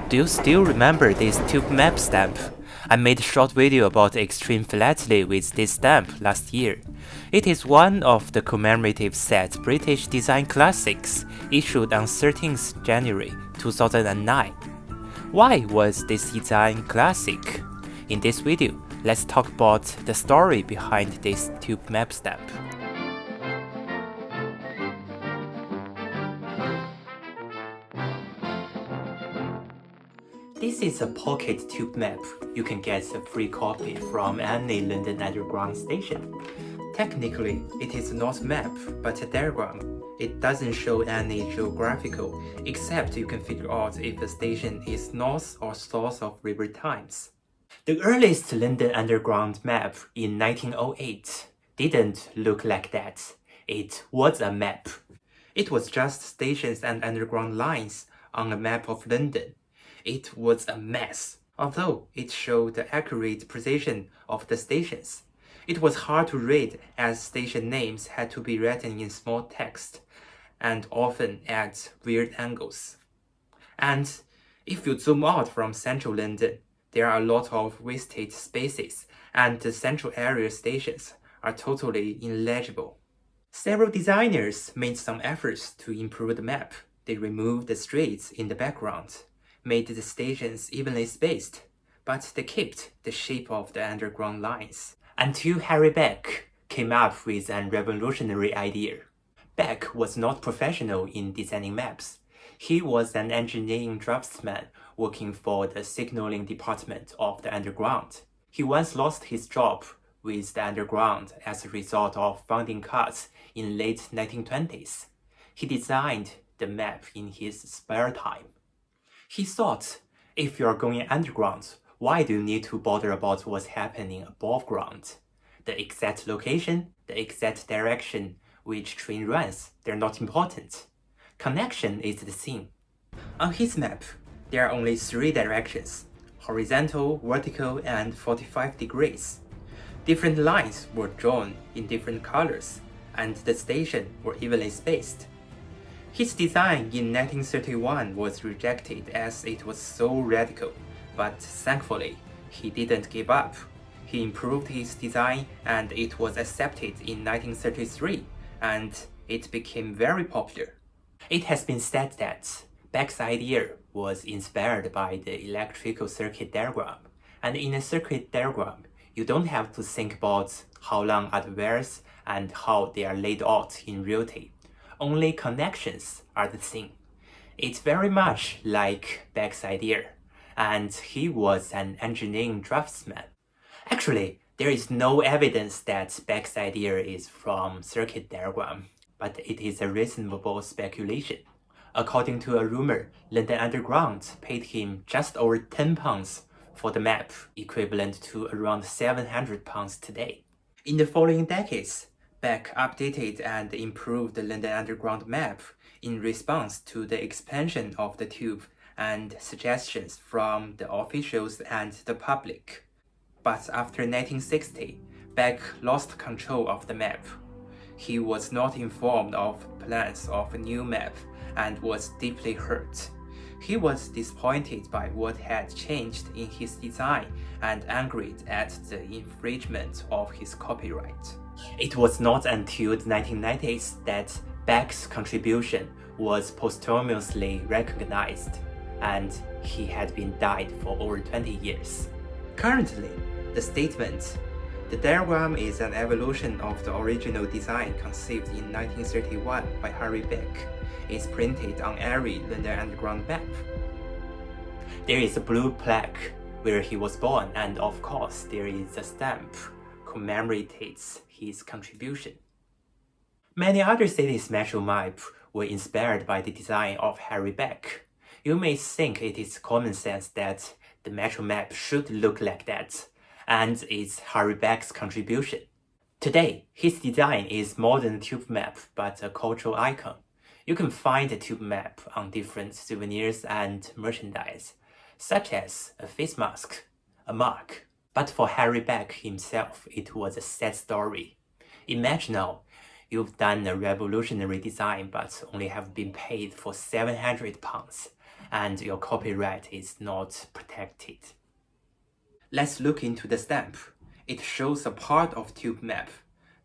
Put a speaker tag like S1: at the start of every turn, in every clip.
S1: Do you still remember this tube map stamp? I made a short video about extreme philately with this stamp last year. It is one of the commemorative set British design classics issued on 13th January 2009. Why was this design classic? In this video, let's talk about the story behind this tube map stamp. This is a pocket tube map. You can get a free copy from any London Underground station. Technically, it is not a map, but a diagram. It doesn't show any geographical, except you can figure out if the station is north or south of River Thames. The earliest London Underground map in 1908 didn't look like that. It was a map. It was just stations and underground lines on a map of London. It was a mess, although it showed the accurate position of the stations. It was hard to read as station names had to be written in small text and often at weird angles. And if you zoom out from central London, there are a lot of wasted spaces and the central area stations are totally illegible. Several designers made some efforts to improve the map. They removed the streets in the background, made the stations evenly spaced, but they kept the shape of the underground lines. Until Harry Beck came up with a revolutionary idea. Beck was not professional in designing maps. He was an engineering draftsman working for the signaling department of the underground. He once lost his job with the underground as a result of funding cuts in late 1920s. He designed the map in his spare time. He thought, if you are going underground, why do you need to bother about what's happening above ground? The exact location, the exact direction which train runs, they're not important. Connection is the thing. On his map, there are only 3 directions: horizontal, vertical, and 45 degrees. Different lines were drawn in different colors, and the stations were evenly spaced. His design in 1931 was rejected as it was so radical, but thankfully, he didn't give up. He improved his design and it was accepted in 1933, and it became very popular. It has been said that Beck's idea was inspired by the electrical circuit diagram, and in a circuit diagram, you don't have to think about how long are the wires and how they are laid out in reality. Only connections are the thing. It's very much like Beck's idea, and he was an engineering draftsman. Actually, there is no evidence that Beck's idea is from circuit diagram, but it is a reasonable speculation. According to a rumor, London Underground paid him just over £10 for the map, equivalent to around £700 today. In the following decades, Beck updated and improved the London Underground map in response to the expansion of the tube and suggestions from the officials and the public. But after 1960, Beck lost control of the map. He was not informed of plans of a new map and was deeply hurt. He was disappointed by what had changed in his design and angry at the infringement of his copyright. It was not until the 1990s that Beck's contribution was posthumously recognized, and he had been dead for over 20 years. Currently, the statement, "The diagram is an evolution of the original design conceived in 1931 by Harry Beck," is printed on every London Underground map. There is a blue plaque where he was born, and of course there is a stamp commemorates his contribution. Many other cities' metro maps were inspired by the design of Harry Beck. You may think it is common sense that the metro map should look like that, and it's Harry Beck's contribution. Today, his design is more than a tube map, but a cultural icon. You can find a tube map on different souvenirs and merchandise, such as a face mask, a mug. But for Harry Beck himself, it was a sad story. Imagine now, you've done a revolutionary design but only have been paid for £700. and your copyright is not protected. Let's look into the stamp. It shows a part of tube map,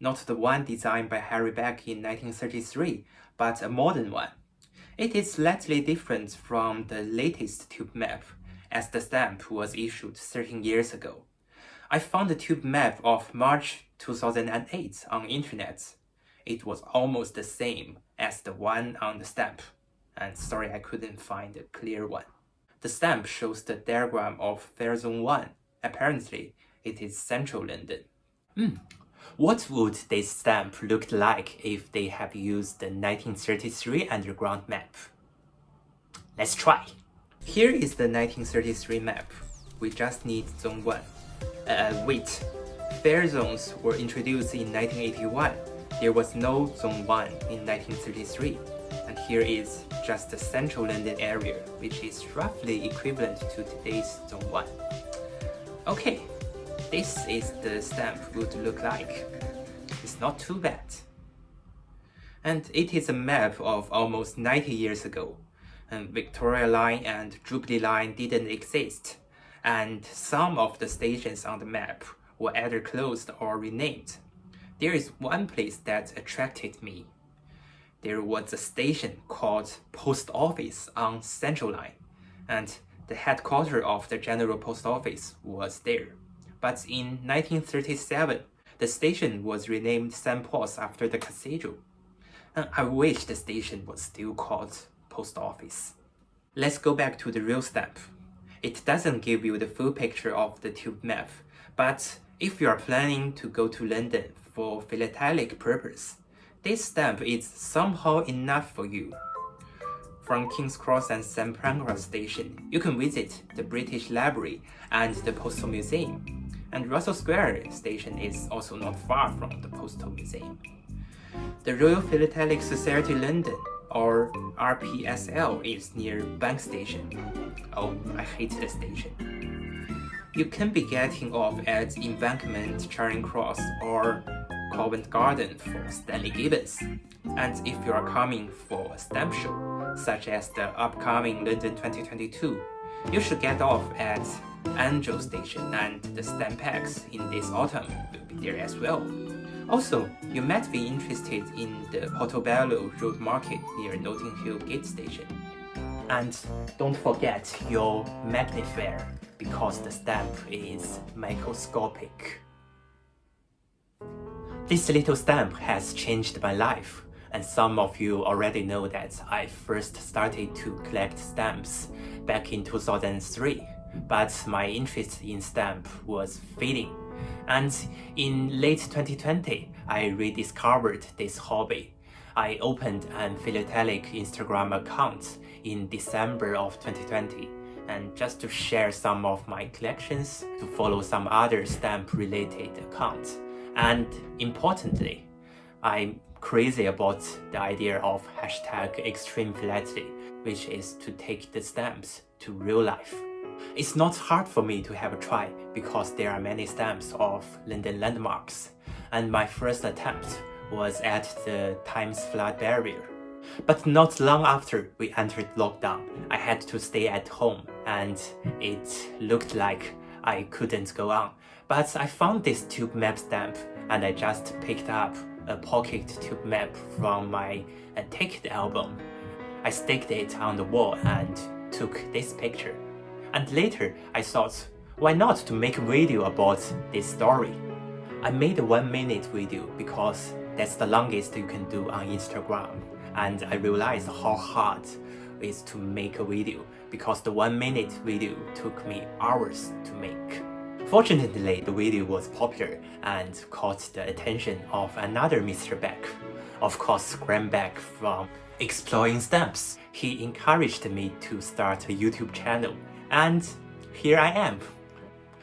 S1: not the one designed by Beck in 1933, but a modern one. It is slightly different from the latest tube map, as the stamp was issued 13 years ago. I found the tube map of March 2008 on internet. It was almost the same as the one on the stamp, and sorry I couldn't find a clear one. The stamp shows the diagram of Fair Zone 1. Apparently, it is central London. What would this stamp look like if they have used the 1933 underground map? Let's try! Here is the 1933 map. We just need Zone 1. Wait. Fair zones were introduced in 1981. There was no Zone 1 in 1933. And here is just the central London area, which is roughly equivalent to today's Zone 1. Okay, this is the stamp would look like. It's not too bad. And it is a map of almost 90 years ago. And Victoria Line and Jubilee Line didn't exist, and some of the stations on the map were either closed or renamed. There is one place that attracted me. There was a station called Post Office on Central Line, and the headquarters of the General Post Office was there. But in 1937, the station was renamed St. Paul's after the cathedral. And I wish the station was still called Post Office. Let's go back to the real stamp. It doesn't give you the full picture of the tube map, but if you are planning to go to London for philatelic purpose, this stamp is somehow enough for you. From King's Cross and St. Pancras Station, you can visit the British Library and the Postal Museum. And Russell Square Station is also not far from the Postal Museum. The Royal Philatelic Society London, or RPSL, is near Bank Station. Oh, I hate the station. You can be getting off at Embankment, Charing Cross, or Covent Garden for Stanley Gibbons. And if you are coming for a stamp show, such as the upcoming London 2022, you should get off at Angel Station, and the Stampex in this autumn will be there as well. Also, you might be interested in the Portobello Road Market near Notting Hill Gate Station. And don't forget your magnifier, because the stamp is microscopic. This little stamp has changed my life, and some of you already know that I first started to collect stamps back in 2003, but my interest in stamp was fading. And in late 2020, I rediscovered this hobby. I opened an Philatelic Instagram account in December of 2020, and just to share some of my collections, to follow some other stamp-related accounts. And importantly, I'm crazy about the idea of #ExtremePhilately, which is to take the stamps to real life. It's not hard for me to have a try because there are many stamps of London landmarks, and my first attempt was at the Thames Flood Barrier. But not long after we entered lockdown, I had to stay at home, and it looked like I couldn't go on. But I found this tube map stamp, and I just picked up a pocket tube map from my ticket album. I sticked it on the wall and took this picture. And later I thought, why not to make a video about this story? I made a 1-minute video because that's the longest you can do on Instagram. And I realized how hard it is to make a video because the 1-minute video took me hours to make. Fortunately, the video was popular and caught the attention of another Mr. Beck. Of course, Graham Beck from Exploring Stamps. He encouraged me to start a YouTube channel, and here I am.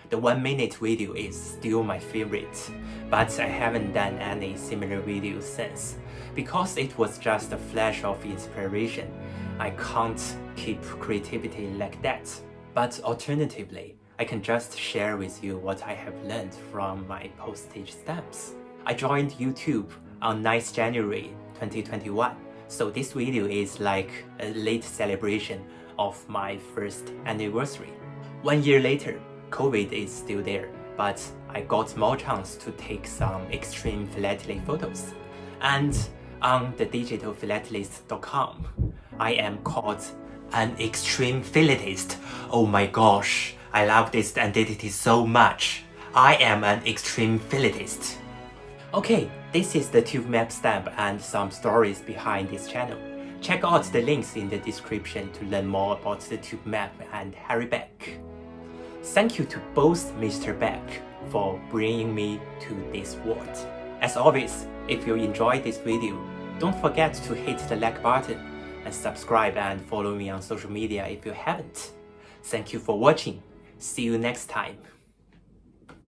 S1: The 1-minute video is still my favorite, but I haven't done any similar videos since, because it was just a flash of inspiration. I can't keep creativity like that. But alternatively, I can just share with you what I have learned from my postage stamps. I joined YouTube on 9th January 2021, so this video is like a late celebration of my first anniversary. 1 year later, COVID is still there, but I got more chance to take some extreme philatelic photos. And on the digitalphilatelist.com, I am called an extreme philatist. Oh my gosh, I love this identity so much. I am an extreme philatist. Okay, this is the tube map stamp and some stories behind this channel. Check out the links in the description to learn more about the tube map and Harry Beck. Thank you to both Mr. Beck for bringing me to this world. As always, if you enjoyed this video, don't forget to hit the like button and subscribe and follow me on social media if you haven't. Thank you for watching. See you next time.